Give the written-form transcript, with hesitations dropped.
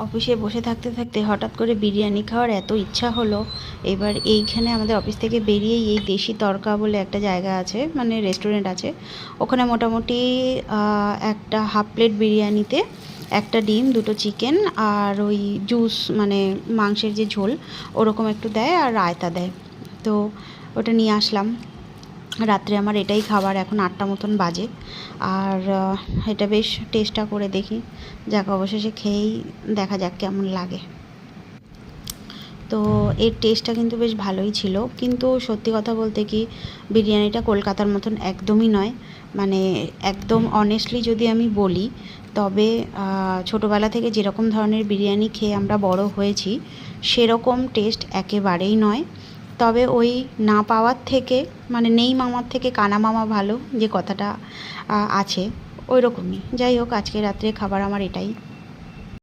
অফিসে বসে থাকতে থাকতে হঠাৎ করে বিরিয়ানি খাওয়ার এত ইচ্ছা হলো। এবার এইখানে আমাদের অফিস থেকে বেরিয়েই এই দেশি তড়কা বলে একটা জায়গা আছে, মানে রেস্টুরেন্ট আছে। ওখানে মোটামুটি একটা হাফ প্লেট বিরিয়ানিতে একটা ডিম, দুটো চিকেন আর ওই জুস, মানে মাংসের যে ঝোল ওরকম একটু দেয়, আর রায়তা দেয়। তো ওটা নিয়ে আসলাম। রাত্রে আমার এটাই খাবার, এখন 8টা মতন বাজে। আর এটা বেশ টেস্টটা করে দেখি, যাক অবশেষে খেয়েই দেখা যাক কেমন লাগে। তো এর টেস্টটা কিন্তু বেশ ভালোই ছিল, কিন্তু সত্যি কথা বলতে কি বিরিয়ানিটা কলকাতার মতন একদমই নয়। মানে একদম অনেস্টলি যদি আমি বলি, তবে ছোটোবেলা থেকে যেরকম ধরনের বিরিয়ানি খেয়ে আমরা বড় হয়েছি সেরকম টেস্ট একেবারেই নয়। তবে ওই না পাওয়ার থেকে, মানে নেই মামার থেকে কানা মামা ভালো যে কথাটা আছে, ওই রকমই। যাই হোক, আজকে রাত্রে খাবার আমার এটাই।